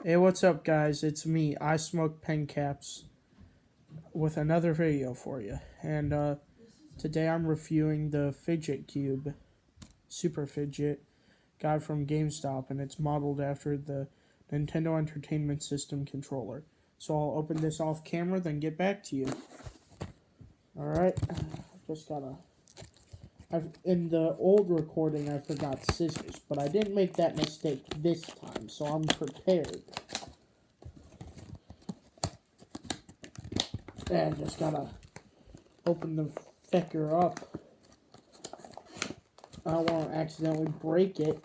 Hey, what's up, guys? It's me, I Smoke Pen Caps, with another video for you. And today I'm reviewing the Fidget Cube, Super Fidget, got from GameStop, and it's modeled after the Nintendo Entertainment System controller. So I'll open this off camera, then get back to you. Alright, just gotta... in the old recording, I forgot scissors, but I didn't make that mistake this time, so I'm prepared. And just gotta open the fecker up. I don't want to accidentally break it.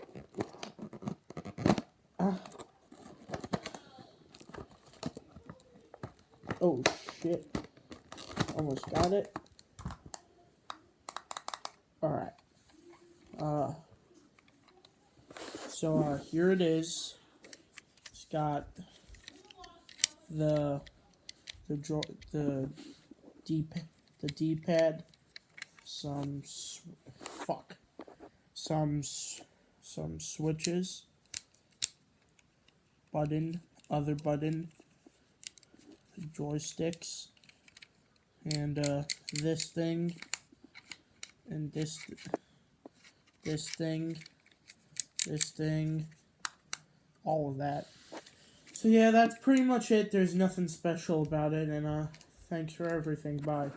Oh shit. Almost got it. Alright. So here it is. It's got the D-pad, some switches, other button, joysticks, and this thing, and this thing, all of that. So yeah, that's pretty much it. There's nothing special about it, and thanks for everything. Bye.